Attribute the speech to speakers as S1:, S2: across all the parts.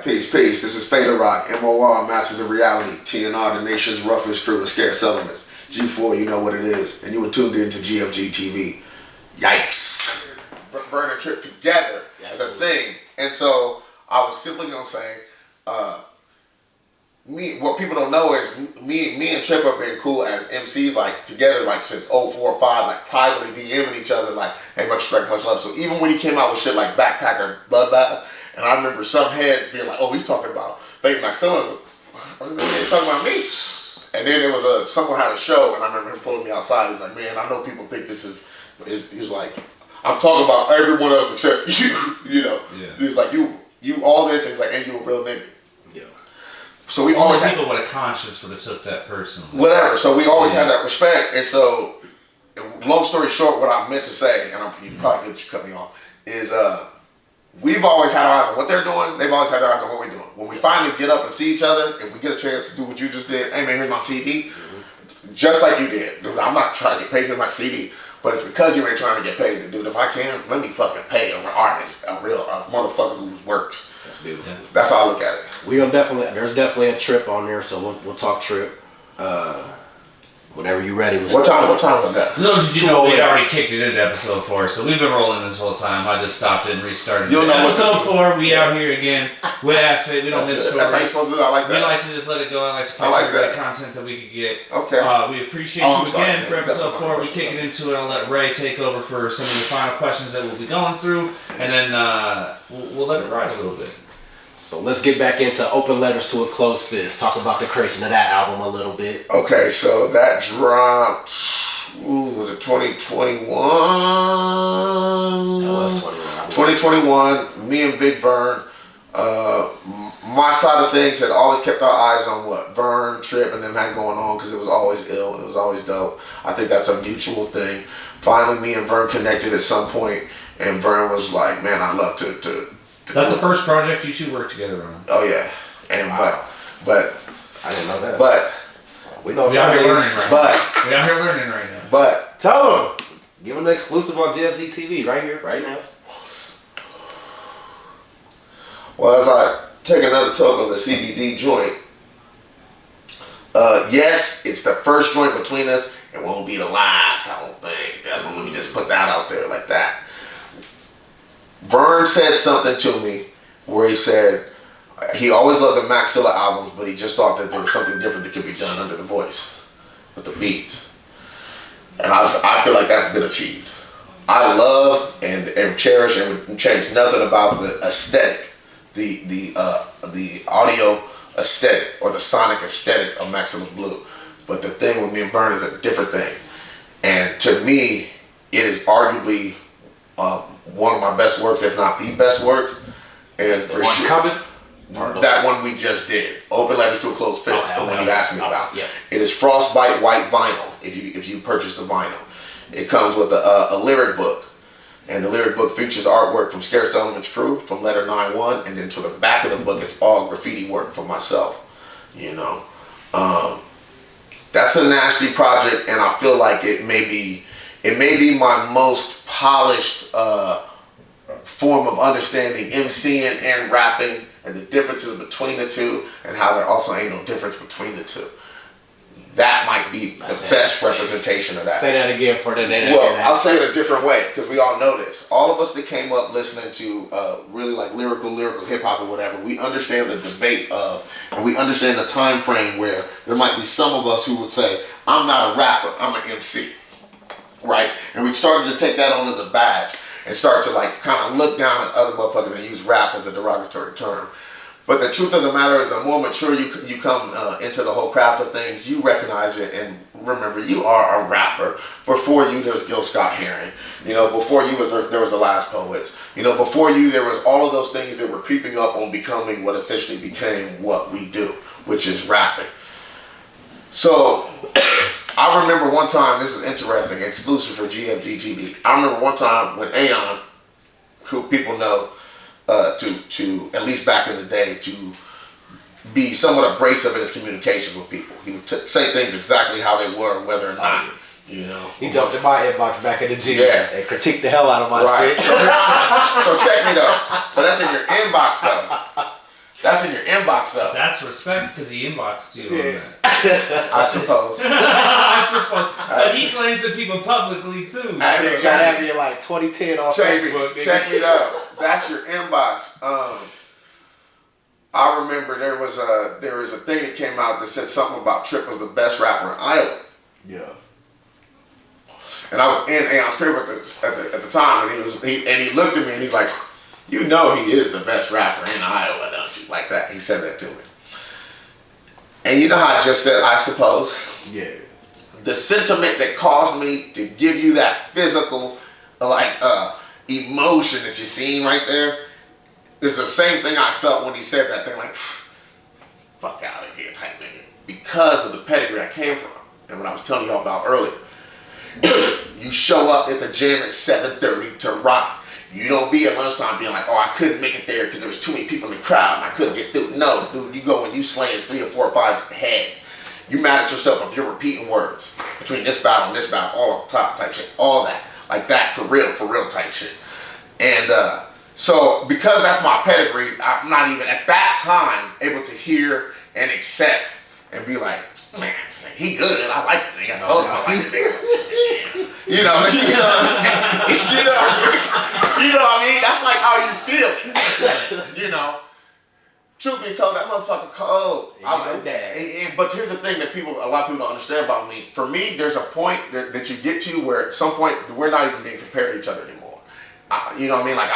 S1: Peace. This is Fader Rock. MOR, Masters of Reality. TNR, the nation's roughest crew of scarce elements. G4, you know what it is. And you were tuned in to GFG TV. Yikes. Vern and Tripp together as a thing. And so I was simply going to say, what people don't know is me and Tripp have been cool as MCs, like together, like since 04, 05, like privately DMing each other, like, hey, much respect, much love. So even when he came out with shit like Backpacker, Bloodbath, and I remember some heads being like, oh, he's talking about Fake Mac. Someone was talking about me. And then there was someone had a show, and I remember him pulling me outside. He's like, man, I know people think this is he's like, I'm talking about everyone else except you, you know. Yeah. He's like, you all this, and he's like, and you a real nigga. Yeah. So we always
S2: had people with a conscience would have took that personally.
S1: Whatever. So we always had that respect. And so, long story short, what I meant to say, and you probably good you cut me off, is we've always had our eyes on what they're doing. They've always had their eyes on what we're doing. When we finally get up and see each other, if we get a chance to do what you just did, hey man, here's my CD, just like you did. Dude, I'm not trying to get paid for my CD, but it's because you ain't trying to get paid. Dude, if I can, let me fucking pay an artist, a motherfucker who works. That's how I look at it.
S3: There's definitely a Tripp on there, so we'll talk Tripp. Whenever you're ready.
S1: What time was that?
S2: Little did you know we'd already kicked it into episode 4, so we've been rolling this whole time. I just stopped it and restarted it. Episode 4, we out here again with Asphate. We don't miss stories.
S1: That's how you're supposed to do it. I like that.
S2: We like to just let it go. I like to catch the content that we could get.
S1: Okay.
S2: We appreciate you again for episode 4. We kick it into it. I'll let Ray take over for some of the final questions that we'll be going through, and then we'll let it ride a little bit.
S3: So let's get back into Open Letters to a Closed Fist. Talk about the creation of that album a little bit.
S1: Okay, so that dropped, was it 2021?
S3: That was
S1: 2021, me and Big Vern. My side of things had always kept our eyes on what Vern, Tripp, and them had going on because it was always ill and it was always dope. I think that's a mutual thing. Finally, me and Vern connected at some point, and Vern was like, man, I'd love to
S2: Is that the first project you two worked together on?
S1: Oh yeah, and but
S3: I didn't know that.
S1: But
S2: we out here learning right now. We out here learning right now.
S1: But
S3: tell them, give them the exclusive on GFG TV right here, right now.
S1: Well, as I take another toke on the CBD joint, yes, it's the first joint between us. It won't be the last. I don't think. Let me just put that out there like that. Vern said something to me where he said he always loved the Maxilla albums, but he just thought that there was something different that could be done under the voice with the beats. And I feel like that's been achieved. I love and cherish and would change nothing about the aesthetic, the audio aesthetic or the sonic aesthetic of Maxilla Blue. But the thing with me and Vern is a different thing. And to me, it is arguably one of my best works, if not the best work. And for sure,
S3: coming?
S1: That one we just did, Open Letters to a Closed Fist, the one you asked me about.
S3: Yeah.
S1: It is frostbite white vinyl. If you purchase the vinyl, it comes with a lyric book, and the lyric book features artwork from Scarce Elements crew, from Letter 9-1, and then to the back of the book is all graffiti work for myself. You know, that's a nasty project, and I feel like it may be my most polished form of understanding MCing and rapping and the differences between the two and how there also ain't no difference between the two. That might be the best representation of that.
S3: Say that again for the
S1: Well, I'll say it a different way because we all know this. All of us that came up listening to really like lyrical hip hop or whatever, we understand the debate of, and we understand the time frame where there might be some of us who would say, I'm not a rapper, I'm an MC. Right? And we started to take that on as a badge and start to like kind of look down at other motherfuckers and use rap as a derogatory term. But the truth of the matter is, the more mature you come into the whole craft of things, you recognize it and remember you are a rapper. Before you, there was Gil Scott-Heron. You know, before you there was the Last Poets. You know, before you, there was all of those things that were creeping up on becoming what essentially became what we do, which is rapping. So I remember one time, this is interesting, exclusive for GFG TV. I remember one time when Aeon, who people know, to at least back in the day, to be somewhat abrasive in his communications with people. He would say things exactly how they were, whether or not, you know.
S3: He jumped in my inbox back in the gym and critiqued the hell out of my
S1: shit.
S3: shit.
S1: So check me though. So that's in your inbox though. That's in your inbox though.
S2: That's respect because he inboxed you on that.
S1: I suppose.
S2: I suppose. But he flames at people publicly too.
S3: Try to have you like 2010 on Facebook.
S1: Check me out. That's your inbox. I remember there was a thing that came out that said something about Tripp was the best rapper in Iowa.
S3: Yeah.
S1: And I was Tripp at the time, and he looked at me and he's like, "You know he is the best rapper in Iowa, don't you?" Like that. He said that to me. And you know how I just said, I suppose?
S3: Yeah.
S1: The sentiment that caused me to give you that physical, emotion that you're seeing right there is the same thing I felt when he said that thing, like, fuck out of here type nigga. Because of the pedigree I came from. And what I was telling y'all about earlier. You show up at the gym at 7:30 to rock. You don't be at lunchtime being like, oh, I couldn't make it there because there was too many people in the crowd and I couldn't get through. No, dude, you go and you slaying 3 or 4 or 5 heads. You mad at yourself if you're repeating words between this battle and this battle, all on top type shit, all that. Like that, for real type shit. And so because that's my pedigree, I'm not even at that time able to hear and accept and be like, man, he good. I like the nigga. I told him I like the nigga. You know what I'm saying? You know what I mean? That's like how you feel. You know? Truth be told, that motherfucker cold. But here's the thing that a lot of people don't understand about me. For me, there's a point that you get to where at some point we're not even being compared to each other anymore. You know what I mean? Like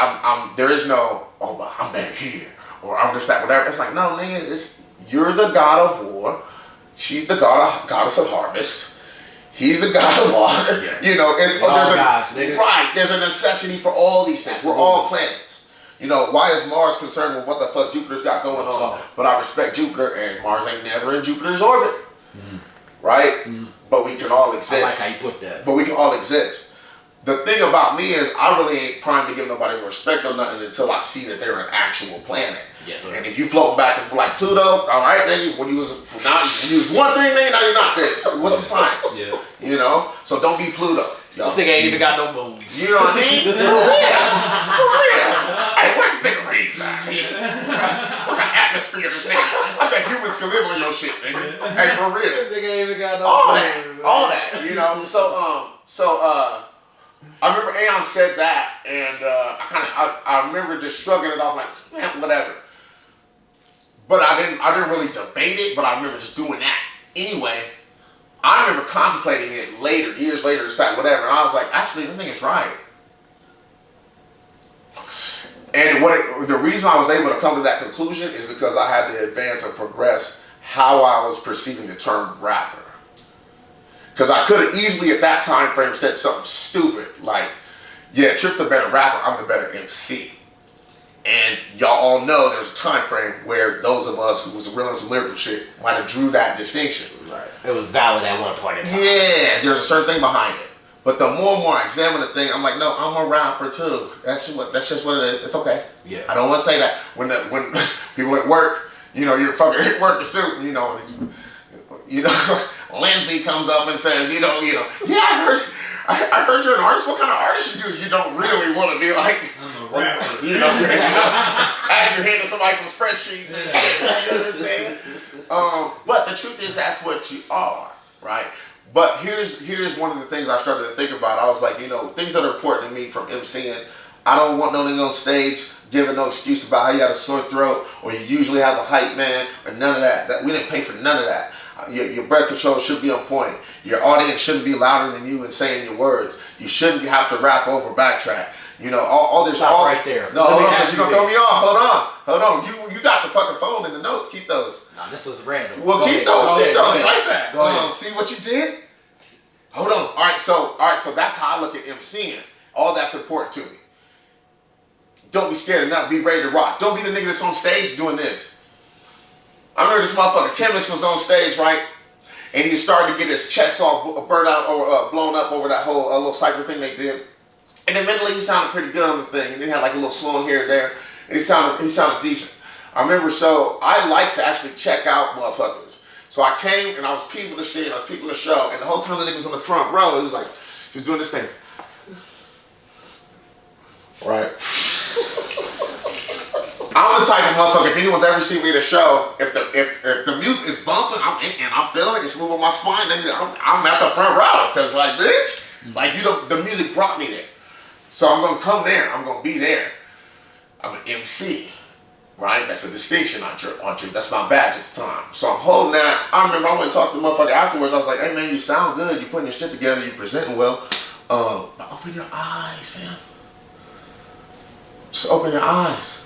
S1: there is no, oh, but I'm better here, or I'm just that, whatever. It's like, no, nigga, you're the god of war. She's the goddess of harvest. He's the god of water. Yeah. You know, there's a necessity for all these things. Absolutely. We're all planets. You know, why is Mars concerned with what the fuck Jupiter's got going on? But I respect Jupiter, and Mars ain't never in Jupiter's orbit. Mm-hmm. Right? Mm-hmm. But we can all exist. I
S3: like how you put that.
S1: But we can all exist. The thing about me is I really ain't primed to give nobody respect or nothing until I see that they're an actual planet. Yes, and if you float back and forth like Pluto, all right, then when you was one thing, nigga, now you're not this. What's the science? Yeah. You know? So don't be Pluto.
S3: This nigga ain't even got no moons.
S1: You know what I mean? For real. Hey, where's this nigga rings at? What kind of atmosphere is this nigga? I bet humans can live on your shit, nigga. Hey, for real.
S3: This nigga ain't even got no
S1: moons. All that, you know? So, I remember Aeon said that, and I remember just shrugging it off like, man, whatever. But I didn't really debate it, but I remember just doing that. Anyway, I remember contemplating it later, years later, just that, whatever, and I was like, actually, this nigga's right. And the reason I was able to come to that conclusion is because I had to advance and progress how I was perceiving the term rapper. Because I could have easily at that time frame said something stupid like, yeah, Tripp's the better rapper, I'm the better MC. And y'all all know there's a time frame where those of us who was real into lyrical shit might have drew that distinction.
S3: Right. It was valid at one point in time.
S1: Yeah, there's a certain thing behind it. But the more and more I examine the thing, I'm like, no, I'm a rapper too. That's just what it is. It's okay. Yeah. I don't want to say that when people at work, you know, you're fucking at work in suit, and, you know, Lindsay comes up and says, you know, yeah, I heard you're an artist. What kind of artist you do? You don't really want to be like,
S2: I'm a rapper.
S1: You know, as you're handing somebody some spreadsheets and shit. You know what I'm saying? But the truth is that's what you are, right? But here's one of the things I started to think about. I was like, you know, things that are important to me from MCing. I don't want no nigga on stage giving no excuse about how you got a sore throat or you usually have a hype man or none of that. We didn't pay for none of that. Your breath control should be on point. Your audience shouldn't be louder than you and saying your words. You shouldn't have to rap over backtrack. You know, all this.
S3: Stop right there.
S1: No, hold on, because you're going to throw me off. Hold on. You got the fucking phone in the notes. Keep those.
S3: Nah, this is random.
S1: Well, keep those. Like that. See what you did? Hold on. All right, so that's how I look at MCing. All that's important to me. Don't be scared of nothing. Be ready to rock. Don't be the nigga that's on stage doing this. I remember this motherfucker Kemyst was on stage, right? And he started to get his chest all burned out or blown up over that whole little cypher thing they did. And then mentally he sounded pretty good on the thing. And then he had like a little slowing here and there. And he sounded decent. I remember, so I like to actually check out motherfuckers. So I came and I was peeping the shit, I was peeping the show, and the whole time the nigga was on the front row, he was like, he was doing this thing. I'm the type of motherfucker. If anyone's ever seen me at a show, if the music is bumping, I'm feeling it. It's moving my spine. Nigga, I'm at the front row because like bitch, like the music brought me there. So I'm gonna come there. I'm gonna be there. I'm an MC, right? That's a distinction on Tripp. That's my badge at the time. So I'm holding that. I remember I went and talked to the motherfucker afterwards. I was like, hey man, you sound good. You putting your shit together. You presenting well. But open your eyes, fam. Just open your eyes.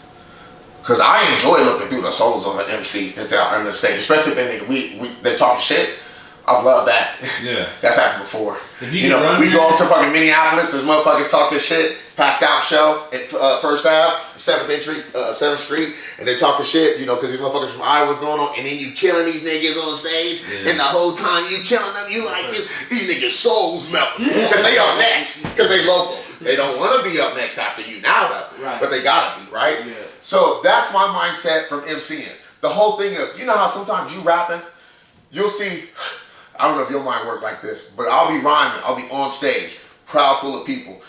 S1: Cause I enjoy looking through the souls on the MC that's out on the stage, especially if they talking shit. I love that. Yeah. That's happened before. You know, we go up to fucking Minneapolis, there's motherfuckers talking shit, packed out show at First Ave, 7th Street, and they talking shit, you know, cause these motherfuckers from Iowa's going on, and then you killing these niggas on stage, and the whole time you killing them, you like this, these niggas souls melting, cause they up next, cause they local. They don't want to be up next after you now though, right. But they gotta be, right? Yeah. So that's my mindset from MCing. The whole thing of, you know how sometimes you rapping, you'll see, I don't know if your mind work like this, but I'll be rhyming, I'll be on stage, crowd full of people.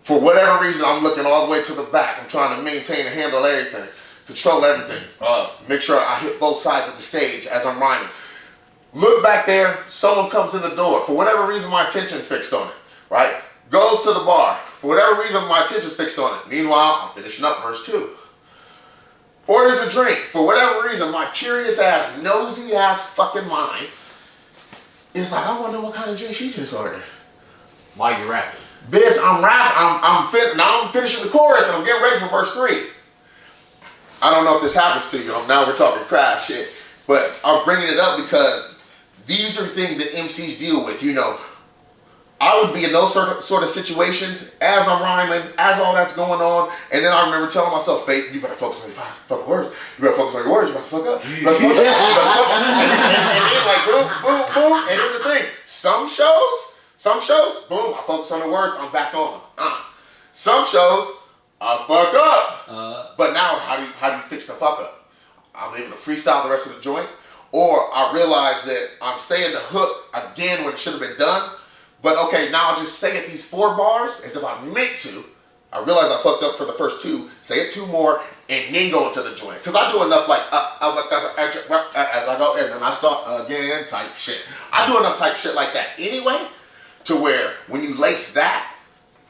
S1: For whatever reason, I'm looking all the way to the back. I'm trying to maintain and handle everything, control everything, make sure I hit both sides of the stage as I'm rhyming. Look back there, someone comes in the door. For whatever reason, my attention's fixed on it, right? Goes to the bar. For whatever reason, my attention's fixed on it. Meanwhile, I'm finishing up verse 2. Orders a drink. For whatever reason, my curious ass, nosy ass fucking mind is like, I wonder what kind of drink she just ordered.
S3: Why you rapping?
S1: Bitch, I'm rapping. Now I'm finishing the chorus and I'm getting ready for verse 3. I don't know if this happens to you. Now we're talking craft shit. But I'm bringing it up because these are things that MCs deal with, you know. I would be in those sort of situations as I'm rhyming, as all that's going on, and then I remember telling myself, Fate, you better focus on your fucking words. You better focus on your words. You better fuck up. You better fuck up. And then like boom, boom, boom. And here's the thing: some shows, boom, I focus on the words. I'm back on. Some shows, I fuck up. But now, how do you fix the fuck up? I'm able to freestyle the rest of the joint, or I realize that I'm saying the hook again when it should have been done. But okay, now I'll just say it these 4 bars as if I meant to. I realize I fucked up for the first 2. Say it 2 more, and then go into the joint. Because I do enough like, as I go, and then I start again type shit. I do enough type shit like that anyway, to where when you lace that,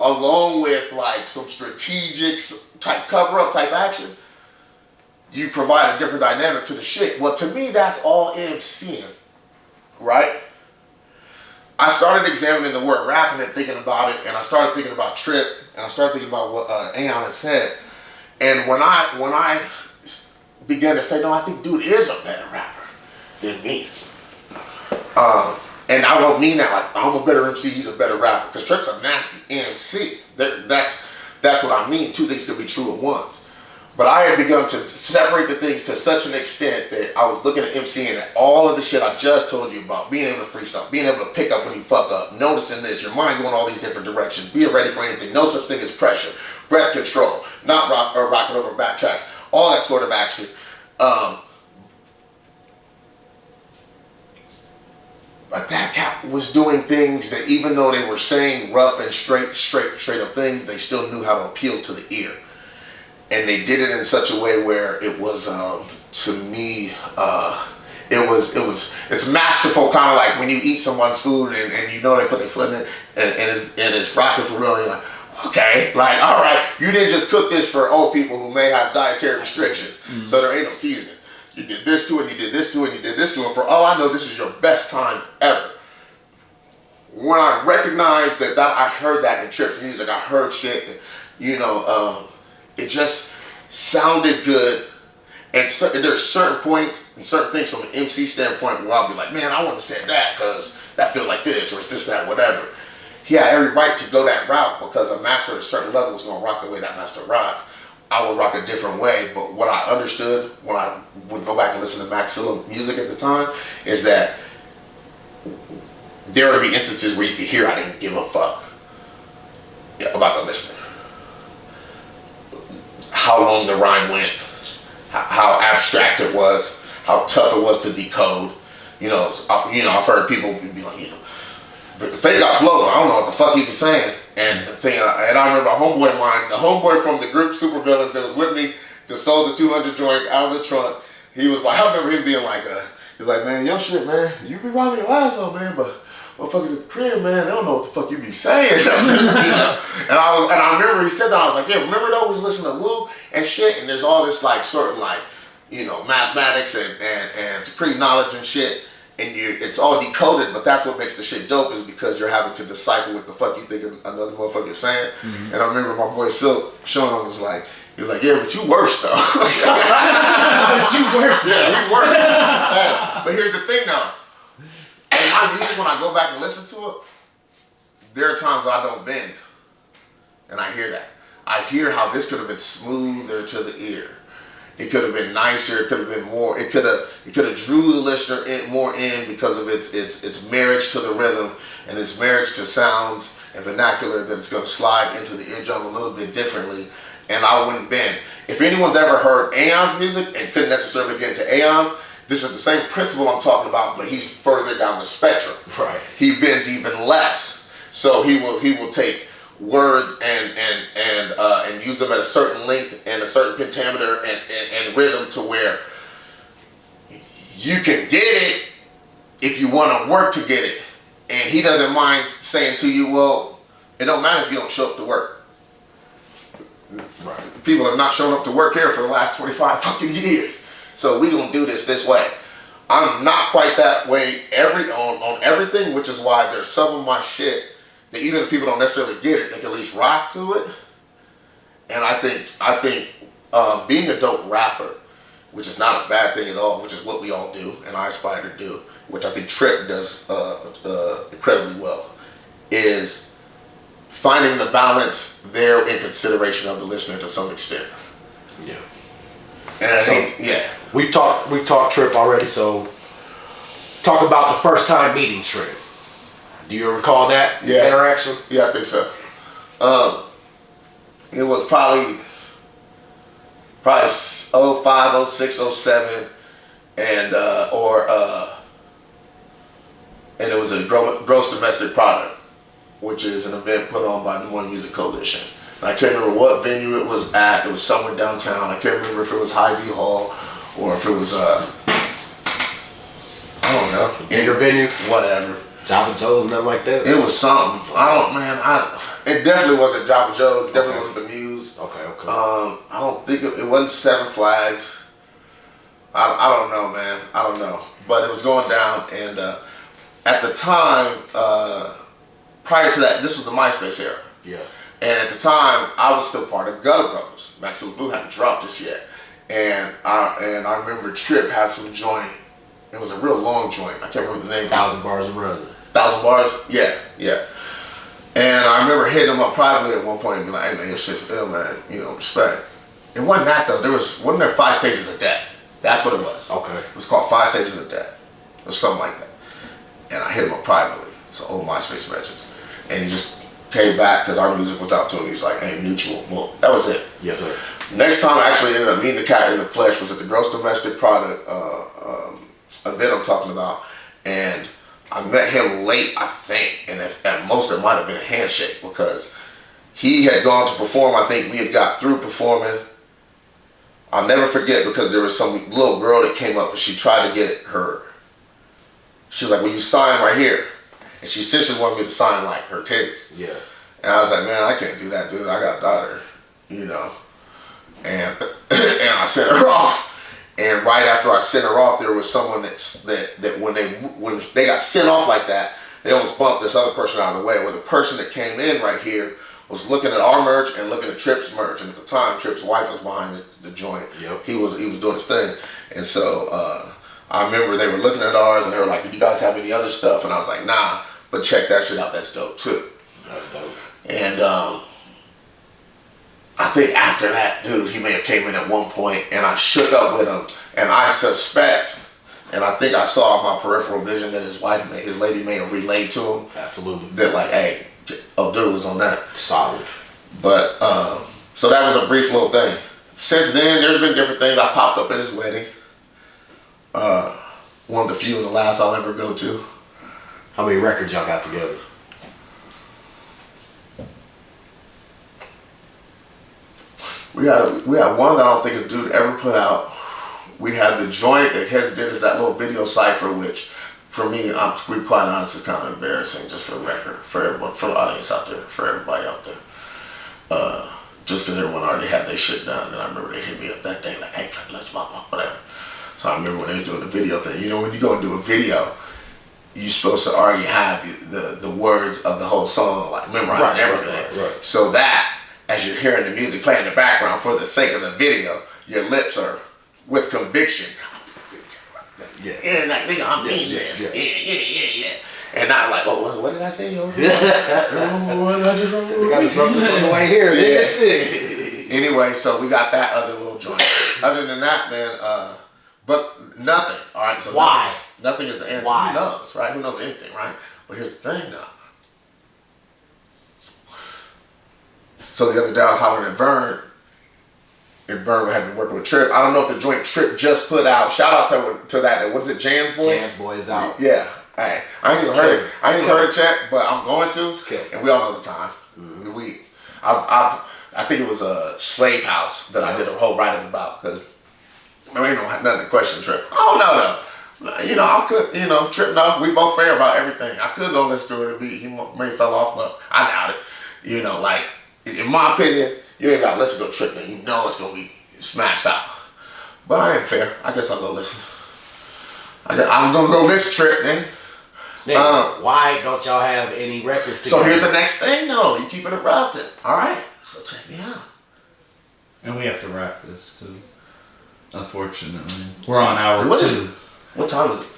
S1: along with like some strategic type cover-up type action, you provide a different dynamic to the shit. Well, to me, that's all MCing, right? I started examining the word rapping and thinking about it, and I started thinking about Tripp, and I started thinking about what Aeon had said. And when I began to say, no, I think dude is a better rapper than me. And I don't mean that like I'm a better MC, he's a better rapper, because Tripp's a nasty MC. That's what I mean. 2 things could be true at once. But I had begun to separate the things to such an extent that I was looking at MCing and all of the shit I just told you about, being able to freestyle, being able to pick up when you fuck up, noticing this, your mind going all these different directions, being ready for anything, no such thing as pressure, breath control, not rocking over backtracks, all that sort of action. But that cat was doing things that even though they were saying rough and straight up things, they still knew how to appeal to the ear. And they did it in such a way where it was, to me, it's masterful, kind of like when you eat someone's food and you know they put their foot in it and it's rocking for real, and you're like, okay, like, all right, you didn't just cook this for old people who may have dietary restrictions, so there ain't no seasoning. You did this to it, and you did this to it, and you did this to it. For all I know, this is your best time ever. When I recognized that I heard that in Tripp's music, I heard shit, that, you know, it just sounded good, and there's certain points and certain things from an MC standpoint where I'll be like, man, I want to say that because that feels like this, or it's this, that, whatever. He had every right to go that route because a master at a certain level is going to rock the way that master rocks. I would rock a different way, but what I understood when I would go back and listen to Maxilla music at the time is that there would be instances where you could hear I didn't give a fuck about the listener. How long the rhyme went, how abstract it was, how tough it was to decode. You know, I've heard people be like, you know, but the fake got flow. I don't know what the fuck he was saying. And I remember a homeboy of mine, the homeboy from the group Supervillains that was with me, just sold the 200 joints out of the trunk. He was like, I remember him being like, he's like, man, yo shit, man, you be rocking your ass off, man, but motherfuckers at the crib, man, they don't know what the fuck you be saying. You know? And I remember he said that, I was like, yeah, remember though, we was listening to Wu and shit, and there's all this like certain like, you know, mathematics and pre-knowledge and shit, and it's all decoded, but that's what makes the shit dope, is because you're having to decipher what the fuck you think another motherfucker is saying. Mm-hmm. And I remember my boy Silk Sean was like, yeah, but you worse though.
S2: But you worse.
S1: Yeah, you worse. Yeah. But here's the thing though. And my music, when I go back and listen to it, there are times that I don't bend. And I hear that. I hear how this could have been smoother to the ear. It could have been nicer. It could have been more. It could have drew the listener more in because of its marriage to the rhythm and its marriage to sounds and vernacular that it's going to slide into the eardrum a little bit differently. And I wouldn't bend. If anyone's ever heard Aeon's music and couldn't necessarily get into Aeon's, this is the same principle I'm talking about, but he's further down the spectrum.
S3: Right.
S1: He bends even less. So he will take words and use them at a certain length and a certain pentameter and rhythm to where you can get it if you want to work to get it. And he doesn't mind saying to you, well, it don't matter if you don't show up to work. Right. People have not shown up to work here for the last 25 fucking years. So we gonna do this way. I'm not quite that way on everything, which is why there's some of my shit that even if people don't necessarily get it, they can at least rock to it. And I think being a dope rapper, which is not a bad thing at all, which is what we all do, and I aspire to do, which I think Tripp does incredibly well, is finding the balance there in consideration of the listener to some extent.
S3: Yeah.
S1: And I think, yeah.
S3: We've talked Tripp already, so talk about the first time meeting Tripp. Do you recall that interaction?
S1: Yeah, I think so. It was probably 05, 06, 07, and it was a gross domestic product, which is an event put on by New Orleans Music Coalition. And I can't remember what venue it was at. It was somewhere downtown. I can't remember if it was Hy-Vee Hall or if it was I don't know,
S3: bigger venue,
S1: whatever.
S3: Java Joe's, nothing like that.
S1: It was something. It definitely wasn't Java Joe's. It definitely wasn't the Muse.
S3: Okay.
S1: I don't think it wasn't Seven Flags. I don't know, man. I don't know. But it was going down, and at the time, prior to that, this was the MySpace era.
S3: Yeah.
S1: And at the time, I was still part of Gutter Brothers. Max and Blue hadn't dropped just yet. And I remember Tripp had some joint. It was a real long joint. I can't remember the name.
S3: 1,000 bars of running.
S1: 1,000 bars? Yeah. And I remember hitting him up privately at one point and be like, hey man, your shit's ill, man. You know, respect. It wasn't that though. Wasn't there 5 stages of death? That's what it was.
S3: Okay.
S1: It was called 5 Stages of Death. Or something like that. And I hit him up privately. It's an old MySpace message. And he just came back because our music was out to him. He's like, hey, mutual. Well, that was it.
S3: Yes, sir.
S1: Next time I actually ended up meeting the cat in the flesh was at the Gross Domestic Product event I'm talking about. And I met him late, I think. And at most it might have been a handshake because he had gone to perform. I think we had got through performing. I'll never forget because there was some little girl that came up and she tried to get her. She was like, will you sign right here? And she said she wanted me to sign like her titties.
S3: Yeah.
S1: And I was like, man, I can't do that, dude. I got a daughter, you know. And I sent her off. And right after I sent her off, there was someone that when they got sent off like that, they almost bumped this other person out of the way. Where the person that came in right here was looking at our merch and looking at Tripp's merch. And at the time, Tripp's wife was behind the joint.
S3: Yep.
S1: He was doing his thing. And so I remember they were looking at ours and they were like, do you guys have any other stuff? And I was like, nah, but check that shit out. That's dope too.
S3: That's dope.
S1: And I think after that, dude, he may have came in at one point and I shook up with him. And I suspect, and I think I saw my peripheral vision that his lady may have relayed to him.
S3: Absolutely.
S1: That like, hey, dude was on that.
S3: Solid.
S1: But, so that was a brief little thing. Since then, there's been different things. I popped up at his wedding. One of the few and the last I'll ever go to.
S3: How many records y'all got together?
S1: We had one that I don't think a dude ever put out. We had the joint that Heads did is that little video cipher, which for me, I'm to be quite honest, is kind of embarrassing just for the record, for everyone, for the audience out there, for everybody out there. Just because everyone already had their shit done, and I remember they hit me up that day like, hey, let's whatever. So I remember when they was doing the video thing. You know, when you go and do a video, you're supposed to already have the words of the whole song, like memorized and everything. Right. So that, as you're hearing the music play in the background for the sake of the video, your lips are with conviction. Yeah, like, nigga, I mean this. Yeah. And not like, oh, what did I say? I just wrote this on the way here. Yeah. Anyway, so we got that other little joint. Other than that, man, but nothing. All right. So
S3: why?
S1: Nothing is the answer. Why? Who knows, right? Who knows anything, right? But here's the thing, though. So the other day I was hollering at Vern, and Vern had been working with Tripp. I don't know if the joint Tripp just put out. Shout out to that. What is it? Jams Boy.
S3: Jams Boy is out.
S1: Yeah. Hey, I ain't even heard it. I ain't even heard it yet, but I'm going to. And we all know the time. Mm-hmm. I think it was a Slave House that I did a whole write-up about because there ain't nothing to question Tripp. I don't know though. You know, I could. You know, Tripp. No, we both fair about everything. I could go listen to it and be. He may fell off, but I doubt it. You know, like in my opinion, you ain't gotta listen to a Tripp thing. You know it's gonna be smashed out. But I ain't fair. I guess I'll go listen. I'm gonna go listen Tripp then.
S3: Why don't y'all have any records together?
S1: So here's the next thing, though. You keep it erupted. All right. So check me out.
S2: And we have to wrap this too. Unfortunately, we're on hour 2.
S1: What time is it?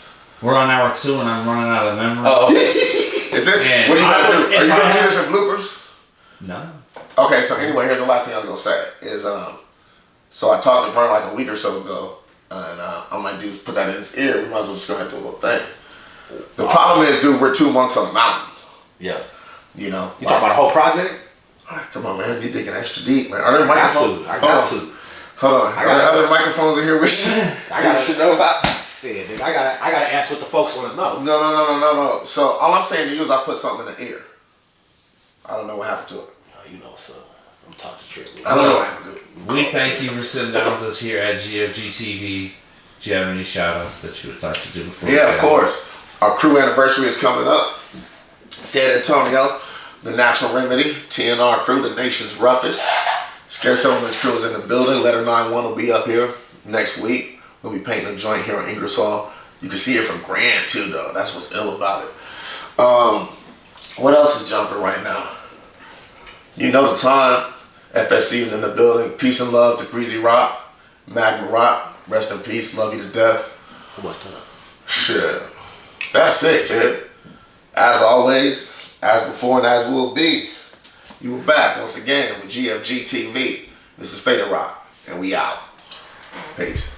S2: We're on hour 2, and I'm running out of memory.
S1: Oh, is this?
S2: And
S1: what are you gonna do? Are you gonna do this in bloopers?
S2: No.
S1: Okay. So anyway, here's the last thing I was gonna say is so I talked to Vern like a week or so ago, and I might put that in his ear. We might as well just go ahead and do a little thing. The problem is, dude, we're 2 months on the mountain.
S3: Yeah.
S1: You know.
S3: You talking about a whole project?
S1: All right, come on, man. You're digging extra deep, man. Are there microphones?
S3: I got to.
S1: Hold on. Are there other microphones in here we should know about?
S3: Shit, nigga. I gotta ask what the folks want to know.
S1: No. So all I'm saying to you is I put something in the ear. I don't know what happened to it.
S3: Oh, you know, so I'm talking Tripp.
S1: I don't know what happened to it.
S2: We thank you for sitting down with us here at GFG TV. Do you have any shout outs that you would like to do before?
S1: Yeah, of course. Our crew anniversary is coming up. San Antonio, the Natural Remedy, TNR crew, the nation's roughest. Scare Settlements crew is in the building. Letter 91 will be up here next week. We'll be painting a joint here in Ingersoll. You can see it from Grand too, though. That's what's ill about it. What else is jumping right now? You know the time. FSC is in the building. Peace and love to Breezy Rock, Magma Rock. Rest in peace. Love you to death.
S3: How much time?
S1: Shit. That's it, kid. As always, as before and as will be, you were back once again with GFG TV. This is Fade Rock, and we out. Peace.